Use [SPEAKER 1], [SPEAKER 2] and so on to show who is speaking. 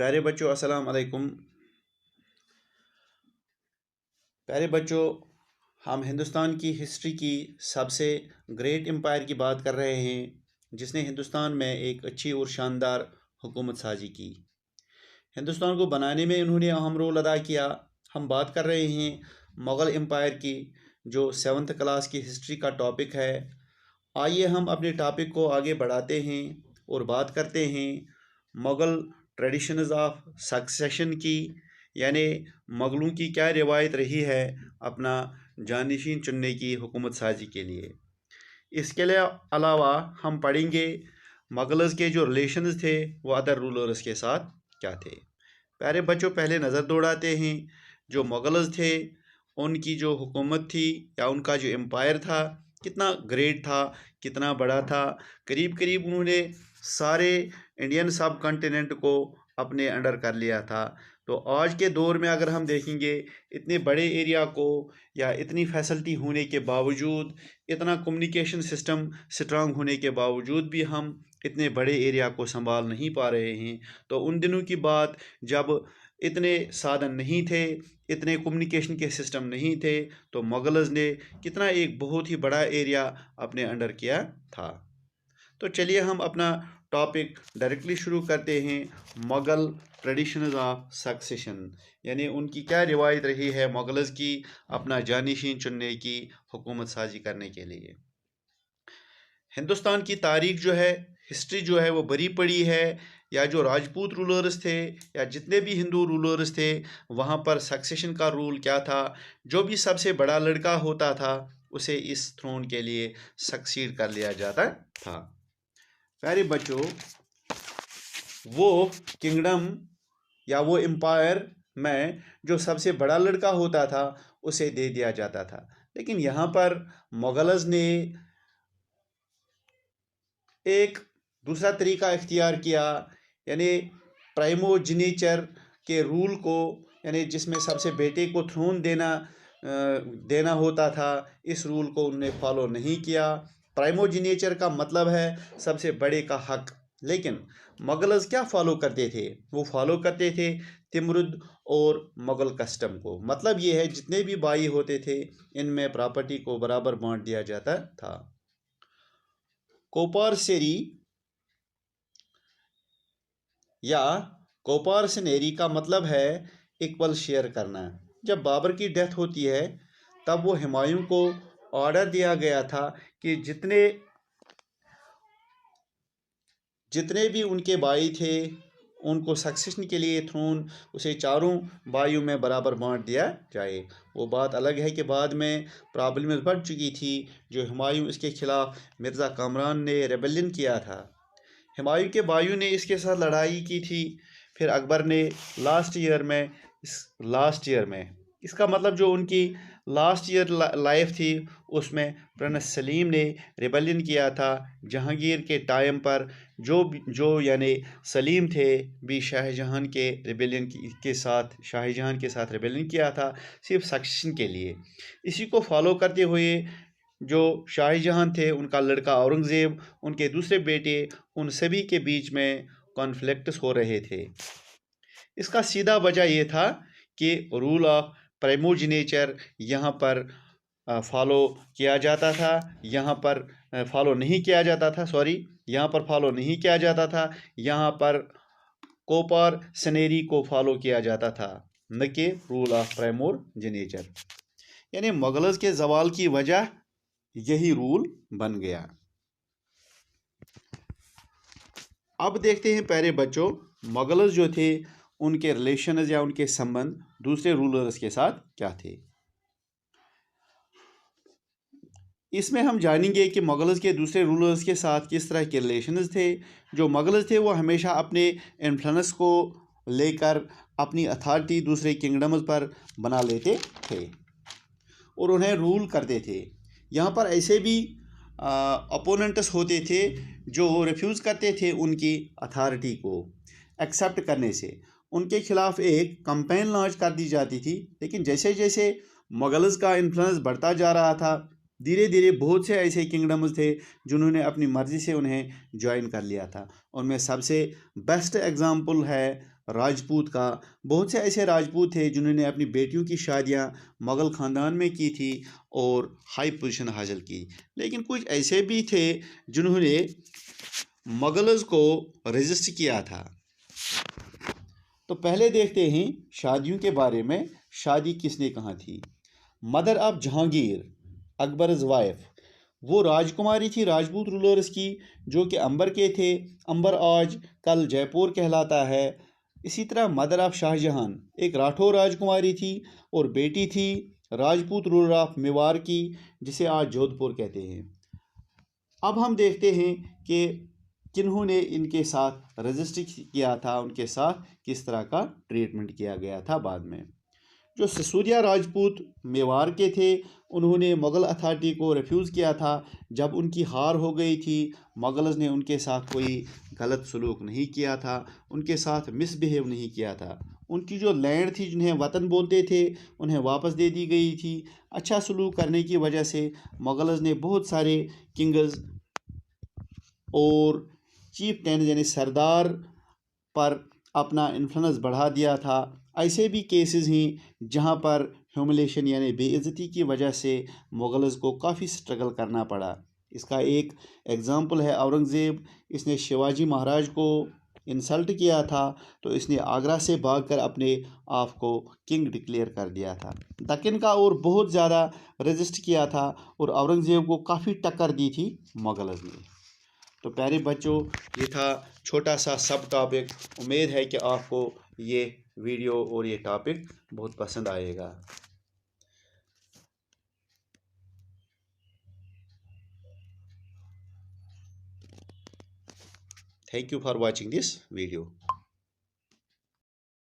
[SPEAKER 1] प्यारे बच्चों अस्सलाम वालेकुम। प्यारे बच्चों, हम हिंदुस्तान की हिस्ट्री की सबसे ग्रेट एम्पायर की बात कर रहे हैं जिसने हिंदुस्तान में एक अच्छी और शानदार हुकूमत साजी की। हिंदुस्तान को बनाने में इन्होंने अहम रोल अदा किया। हम बात कर रहे हैं मुग़ल एम्पायर की, जो 7th क्लास की हिस्ट्री का टॉपिक है। आइए हम अपने टॉपिक को आगे बढ़ाते हैं और बात करते हैं मुग़ल ट्रेडिशंस ऑफ सक्सेशन की, यानी मुग़लों की क्या रिवायत रही है अपना जानशीन चुनने की हुकूमत साजी के लिए। इसके अलावा हम पढ़ेंगे मुग़ल्स के जो रिलेशंस थे वो अदर रूलर्स के साथ क्या थे। प्यारे बच्चों, पहले नज़र दौड़ाते हैं जो मुग़ल्स थे, उनकी जो हुकूमत थी या उनका जो एम्पायर था कितना ग्रेट था, कितना बड़ा था। करीब करीब उन्होंने सारे इंडियन सब कॉन्टिनेंट को अपने अंडर कर लिया था। तो आज के दौर में अगर हम देखेंगे, इतने बड़े एरिया को या इतनी फैसिलिटी होने के बावजूद, इतना कम्युनिकेशन सिस्टम स्ट्रांग होने के बावजूद भी हम इतने बड़े एरिया को संभाल नहीं पा रहे हैं। तो उन दिनों की बात, जब इतने साधन नहीं थे, इतने कम्युनिकेशन के सिस्टम नहीं थे, तो मुग़ल्स ने कितना एक बहुत ही बड़ा एरिया अपने अंडर किया था। तो चलिए हम अपना टॉपिक डायरेक्टली शुरू करते हैं। मुग़ल ट्रेडिशंस ऑफ सक्सेशन, यानी उनकी क्या रिवायत रही है मुग़ल्स की अपना जानशीन चुनने की हुकूमत साजी करने के लिए। हिंदुस्तान की तारीख जो है, हिस्ट्री जो है वो बड़ी पड़ी है, या जो राजपूत रूलर्स थे या जितने भी हिंदू रूलर्स थे, वहाँ पर सक्सेशन का रूल क्या था। जो भी सबसे बड़ा लड़का होता था उसे इस थ्रोन के लिए सक्सीड कर लिया जाता था। प्यारे बच्चों, वो किंगडम या वो एम्पायर में जो सबसे बड़ा लड़का होता था उसे दे दिया जाता था। लेकिन यहाँ पर मुग़ल्स ने एक दूसरा तरीका इख्तियार किया, यानी प्राइमोजेनिचर के रूल को, यानी जिसमें सबसे बेटे को थ्रोन देना होता था, इस रूल को उन्होंने फॉलो नहीं किया। प्राइमोजेनिचर का मतलब है सबसे बड़े का हक। लेकिन मुग़ल्स क्या फॉलो करते थे? वो फॉलो करते थे तिमरुद और मुग़ल कस्टम को। मतलब ये है, जितने भी भाई होते थे इनमें प्रॉपर्टी को बराबर बांट दिया जाता था। कोपारसेरी या कोपारसनेरी का मतलब है इक्वल शेयर करना। जब बाबर की डेथ होती है तब वो हुमायूं को ऑर्डर दिया गया था कि जितने भी उनके भाई थे उनको सक्सेशन के लिए थ्रोन उसे चारों भाइयों में बराबर बांट दिया जाए। वो बात अलग है कि बाद में प्रॉब्लम बढ़ चुकी थी, जो हुमायूं इसके खिलाफ मिर्ज़ा कामरान ने रेबेलियन किया था। हुमायूं के भाइयों ने इसके साथ लड़ाई की थी। फिर अकबर ने लास्ट ईयर में इसका मतलब जो उनकी लास्ट ईयर लाइफ थी उसमें प्रिंस सलीम ने रिबेलियन किया था। जहांगीर के टाइम पर जो यानी सलीम थे भी शाहजहां के साथ रिबेलियन किया था, सिर्फ सक्सेशन के लिए। इसी को फॉलो करते हुए जो शाहजहां थे, उनका लड़का औरंगज़ेब, उनके दूसरे बेटे, उन सभी के बीच में कॉन्फ्लिक्ट्स हो रहे थे। इसका सीधा वजह यह था कि रूल ऑफ प्राइमोजेनेचर यहाँ पर फॉलो किया जाता था, यहाँ पर फॉलो नहीं किया जाता था। यहाँ पर फॉलो नहीं किया जाता था, यहाँ पर कोपारसनेरी को फॉलो किया जाता था, न कि रूल ऑफ प्राइमोजेनेचर। यानी मुग़ल्स के ज़वाल की वजह यही रूल बन गया। अब देखते हैं प्यारे बच्चों, मुग़ल्स जो थे उनके रिलेशंस या उनके संबंध दूसरे रूलर्स के साथ क्या थे। इसमें हम जानेंगे कि मुग़ल्स के दूसरे रूलर्स के साथ किस तरह के रिलेशंस थे। जो मुग़ल्स थे वो हमेशा अपने इन्फ्लुएंस को लेकर अपनी अथॉरिटी दूसरे किंगडम्स पर बना लेते थे और उन्हें रूल करते थे। यहाँ पर ऐसे भी अपोनेंट्स होते थे जो रिफ्यूज़ करते थे उनकी अथॉरिटी को एक्सेप्ट करने से। उनके खिलाफ एक कैंपेन लॉन्च कर दी जाती थी। लेकिन जैसे जैसे मुग़ल्स का इन्फ्लुएंस बढ़ता जा रहा था, धीरे धीरे बहुत से ऐसे किंगडम्स थे जिन्होंने अपनी मर्ज़ी से उन्हें ज्वाइन कर लिया था। उनमें सबसे बेस्ट एग्ज़ाम्पल है राजपूत का। बहुत से ऐसे राजपूत थे जिन्होंने अपनी बेटियों की शादियां मुग़ल ख़ानदान में की थी और हाई पोजीशन हासिल की। लेकिन कुछ ऐसे भी थे जिन्होंने मुग़ल्स को रेजिस्ट किया था। तो पहले देखते हैं शादियों के बारे में। शादी किसने कहाँ थी? मदर ऑफ जहांगीर, अकबर's वाइफ, वो राजकुमारी थी राजपूत रूलर्स की, जो कि अंबर के थे। अंबर आज कल जयपुर कहलाता है। इसी तरह मदर ऑफ शाहजहां एक राठौर राजकुमारी थी और बेटी थी राजपूत रूलर ऑफ मेवाड़ की, जिसे आज जोधपुर कहते हैं। अब हम देखते हैं कि किन्होंने इनके साथ रजिस्टर किया था, उनके साथ किस तरह का ट्रीटमेंट किया गया था बाद में। जो सिसोदिया राजपूत मेवाड़ के थे, उन्होंने मुग़ल अथॉरिटी को रिफ्यूज़ किया था। जब उनकी हार हो गई थी, मुग़ल्स ने उनके साथ कोई गलत सलूक नहीं किया था, उनके साथ मिसबिहेव नहीं किया था। उनकी जो लैंड थी, जिन्हें वतन बोलते थे, उन्हें वापस दे दी गई थी। अच्छा सलूक करने की वजह से मुग़ल्स ने बहुत सारे किंग्स और चीफ टेन यानी सरदार पर अपना इन्फ्लुएंस बढ़ा दिया था। ऐसे भी केसेस हैं जहां पर ह्यूमिलेशन यानी बेइज्जती की वजह से मुग़ल्स को काफ़ी स्ट्रगल करना पड़ा। इसका एक एग्ज़ाम्पल है औरंगज़ेब। इसने शिवाजी महाराज को इंसल्ट किया था, तो इसने आगरा से भागकर अपने आप को किंग डिक्लेयर कर दिया था। दक्कन का और बहुत ज़्यादा रेजिस्ट किया था और औरंगज़ेब को काफ़ी टक्कर दी थी मुग़ल्स ने। तो प्यारे बच्चों, ये था छोटा सा सब टॉपिक। उम्मीद है कि आपको ये वीडियो और ये टॉपिक बहुत पसंद आएगा। Thank you for watching this video.